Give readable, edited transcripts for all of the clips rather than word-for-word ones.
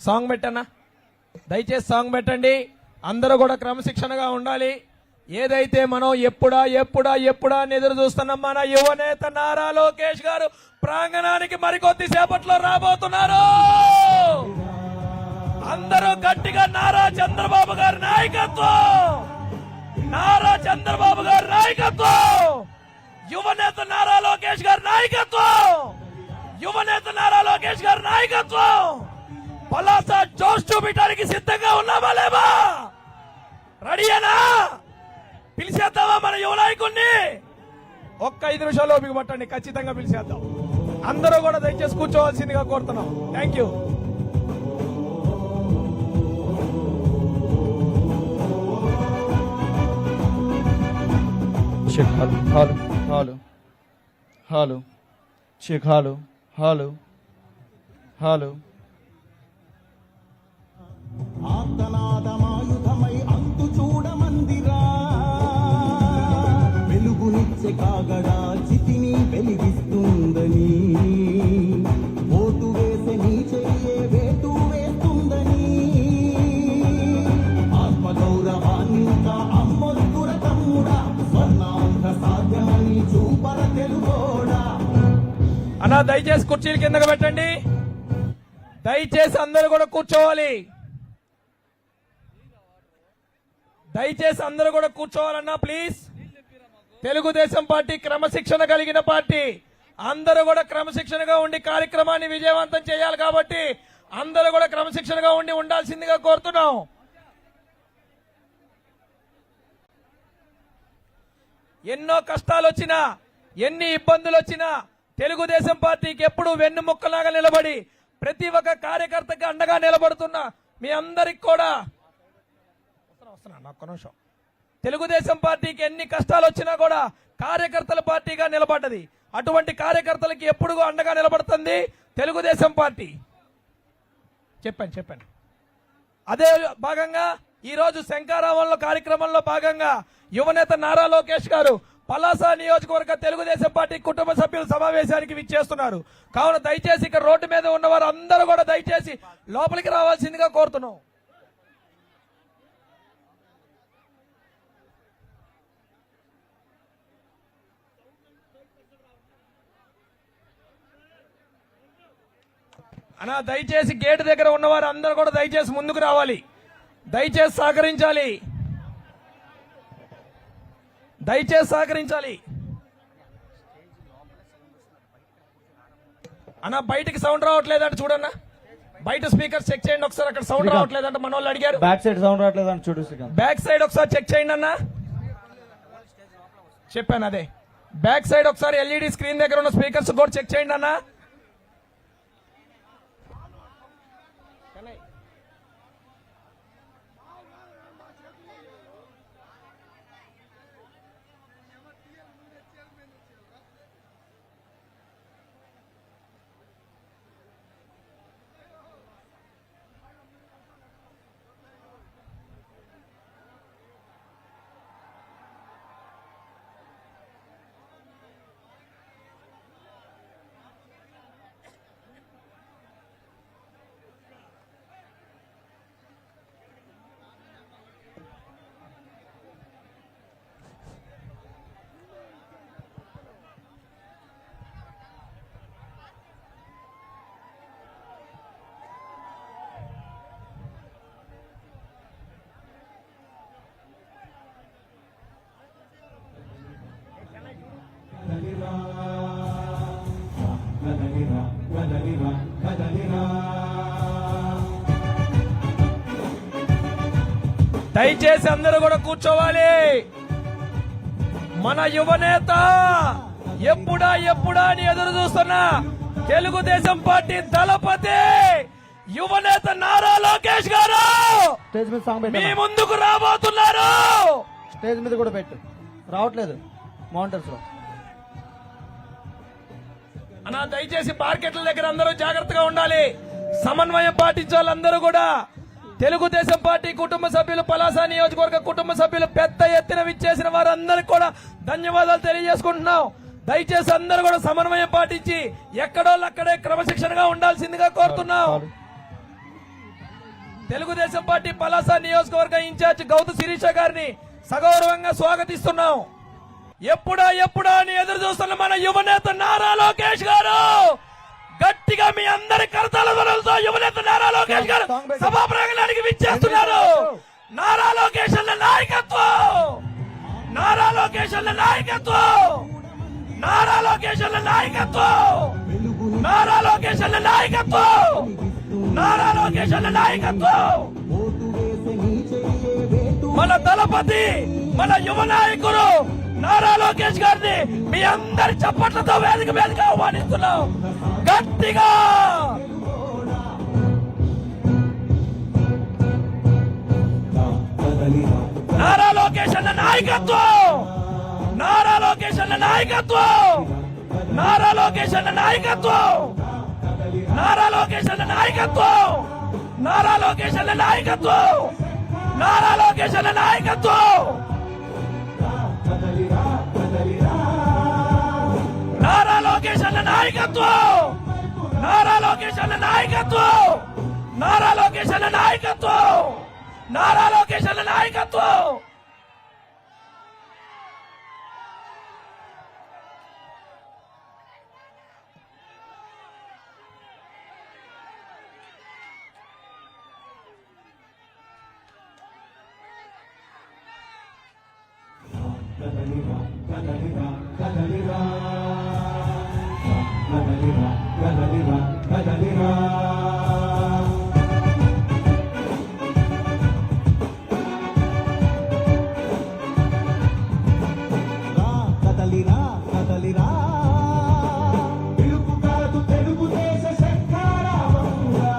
Song పెట్టన్నా, దయచేసి song పెట్టండి. అందరూ కూడా క్రమశిక్షణగా ఉండాలి. ఏదైతే మనం ఎప్పుడా ఎప్పుడా ఎప్పుడా అని ఎదురు చూస్తున్నాం, మన యువనేత నారా లోకేష్ గారు ప్రాంగణానికి మరికొద్ది సేపట్లో రాబోతున్నారు. అందరూ గట్టిగా నారా చంద్రబాబు గారి నాయకత్వం, నారా చంద్రబాబు గారి నాయకత్వం, యువనేత నారా లోకేష్ గారి నాయకత్వం, యువనేత నారా లోకేష్ గారి నాయకత్వం. పలాస జోష్ చూపించడానికి సిద్ధంగా ఉన్నామా లేవా? రెడీయేనా? పిలిచేద్దామా మన యువ నాయకుడిని? ఒక్క 5 నిమిషాలు ఓపిక పట్టండి, ఖచ్చితంగా పిలిచేద్దాం. అందరూ కూడా దయచేసి కూర్చోవాల్సిందిగా కోరుతున్నాం. Thank you. Hello hello hello check hello hello hello ఆర్తనాదమాయుధమై అంతు చూడమందిరా, వెలుగునిచ్చే కాగడా చితిని వెలిగిస్తుందని, ఓటు వేసే నీ చెయ్యే వేటు వేస్తుందని, ఆత్మగౌరవాన్ని ఇంకా అమ్మొద్దుర తమ్ముడా, స్వర్ణాంధ్ర సాధ్యమని చూపర తెలుగోడా. అన్నా దయచేసి కుర్చీలు కిందకు పెట్టండి. దయచేసి అందరూ కూడా కూర్చోవాలి. దయచేసి అందరూ కూడా కూర్చోవాలన్నా ప్లీజ్. తెలుగుదేశం పార్టీ క్రమశిక్షణ కలిగిన పార్టీ. అందరూ కూడా క్రమశిక్షణగా ఉండి కార్యక్రమాన్ని విజయవంతం చేయాలి కాబట్టి అందరూ కూడా క్రమశిక్షణగా ఉండి ఉండాల్సిందిగా కోరుతున్నాం. ఎన్నో కష్టాలు వచ్చినా, ఎన్ని ఇబ్బందులు వచ్చినా తెలుగుదేశం పార్టీకి ఎప్పుడూ వెన్నుముక్కలాగా నిలబడి ప్రతి ఒక్క కార్యకర్తకి అండగా నిలబడుతున్న మీ అందరికి కూడా ఒక్క నిమిషం. తెలుగుదేశం పార్టీకి ఎన్ని కష్టాలు వచ్చినా కూడా కార్యకర్తల పార్టీగా నిలబడ్డది. అటువంటి కార్యకర్తలకి ఎప్పుడు అండగా నిలబడుతుంది తెలుగుదేశం పార్టీ. చెప్పండి. అదే భాగంగా ఈ రోజు శంకారావంలో కార్యక్రమంలో భాగంగా యువనేత నారా లోకేష్ గారు పలాస నియోజకవర్గ తెలుగుదేశం పార్టీ కుటుంబ సభ్యుల సమావేశానికి విచ్చేస్తున్నారు. కావున దయచేసి ఇక్కడ రోడ్డు మీద ఉన్నవారు అందరూ కూడా దయచేసి లోపలికి రావాల్సిందిగా కోరుతున్నాం. అన్నా దయచేసి గేటు దగ్గర ఉన్నవారు అందరూ కూడా దయచేసి ముందుకు రావాలి. దయచేసి సహకరించాలి. అన్నా బయటికి సౌండ్ రావట్లేదంటే చూడన్నా, బయట స్పీకర్ చెక్ చేయండి ఒకసారి. అక్కడ సౌండ్ రావట్లేదంటే మన వాళ్ళు అడిగారు. బ్యాక్ సైడ్ సౌండ్ రావట్లేదంటే చూడు. బ్యాక్ సైడ్ ఒకసారి చెక్ చేయండి అన్నా. చెప్పాను అదే, బ్యాక్ సైడ్ ఒకసారి ఎల్ఈడి స్క్రీన్ దగ్గర ఉన్న స్పీకర్స్ కూడా చెక్ చేయండి అన్నా. దయచేసి అందరూ కూడా కూర్చోవాలి. మన యువనేత ఎప్పుడా అని ఎదురు చూస్తున్నా తెలుగుదేశం పార్టీ దళపతి యువనేత నారా లోకేష్ గారు మీ ముందుకు రాబోతున్నారు. స్టేజ్ మీద కూడా పెట్టు, రావట్లేదు మానిటర్స్ లో. అన్నా దయచేసి మార్కెట్ల దగ్గర అందరూ జాగ్రత్తగా ఉండాలి, సమన్వయం పాటించాలి. అందరూ కూడా తెలుగుదేశం పార్టీ కుటుంబ సభ్యులు, పలాస నియోజకవర్గ కుటుంబ సభ్యులు పెద్ద ఎత్తున విచ్చేసిన వారందరికీ కూడా ధన్యవాదాలు తెలియజేసుకుంటున్నాం. దయచేసి అందరూ కూడా సమన్వయం పాటించి ఎక్కడోళ్ళక్కడే క్రమశిక్షణగా ఉండాల్సిందిగా కోరుతున్నాం. తెలుగుదేశం పార్టీ పలాస నియోజకవర్గ ఇన్ఛార్జ్ గౌతు శిరీష గారిని సగౌరవంగా స్వాగతిస్తున్నాం. ఎప్పుడా అని ఎదురు చూస్తున్న మన యువనేత నారా లోకేష్ గారు గట్టిగా మీ అందరి కరతాళ ధ్వనులతో యువనేత నారా లోకేష్ గారు సభా ప్రాంగణానికి విచ్చేస్తున్నారు. నారా లోకేష్ అన్న నాయకత్వం, నారా లోకేష్ అన్న నాయకత్వం, నారా లోకేష్ అన్న నాయకత్వం, నారా లోకేష్ అన్న నాయకత్వం, నారా లోకేష్ అన్న నాయకత్వం. ఓటు వేసే నీ చెయ్యే వేటు మన దళపతి, మన యువ నాయకుడు నారా లోకేష్ గారిని మీ అందరి చప్పట్లతో వేదిక ఆహ్వానిస్తున్నాం. గట్టిగా కదలిరా నారా లోకేష్ అన్న నాయకత్వం, నారా లోకేష్ అన్న నాయకత్వం, నారా లోకేష్ అన్న నాయకత్వం, నారా లోకేష్ అన్న నాయకత్వం, నారా లోకేష్ అన్న నాయకత్వం, నారా లోకేష్ అన్న నాయకత్వం, నారా లోకేష్ అన్న నాయకత్వం, నారా లోకేష్ అన్న నాయకత్వం, నారా లోకేష్ అన్న నాయకత్వం, నారా లోకేష్ అన్న నాయకత్వం. కదలిరా కదలిరా కదలిరా కదలిరా కదలిరా కదలిరా రా కదలిరా కదలిరా పిలుపు కాదు తెలుగుదేశ శంఖారావంగా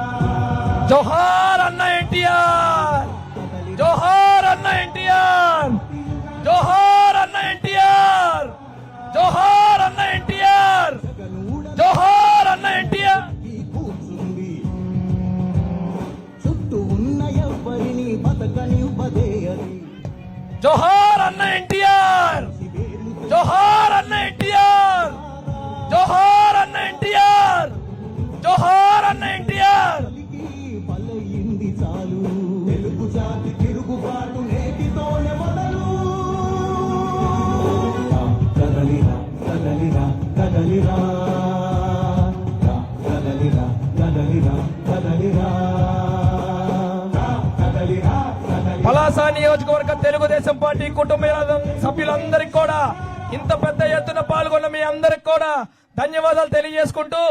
జోహార్ అన్న ఎన్టీఆర్, జోహార్ అన్న ఎన్టీఆర్, జోహార్ అన్న ఎన్టీఆర్, జోహార్ అన్న ఎన్టీఆర్, జోహార్ అన్న ఎన్టీఆర్. కూర్చుంది చుట్టూ ఉన్న ఎవ్వరిని బతకనివ్వదే అది జోహార్ అన్న ఎన్టీఆర్, జోహార్ అన్న ఎన్టీఆర్, జోహార్ అన్న ఎన్టీఆర్, జోహార్ అన్న ఎన్టీఆర్. బలయింది చాలు తెలుగు జాతి తిరుగుబాటు నేటితోనే మొదలు కదలిరా కదలిరా కదలిరా కదలిరా కదలిరా కదలిరా కదలిరా పలాస నియోజకవర్గ తెలుగుదేశం పార్టీ కుటుంబ సభ్యులందరికీ కూడా ఇంత పెద్ద ఎత్తున పాల్గొన్న మీ అందరికి కూడా ధన్యవాదాలు తెలియజేసుకుంటూ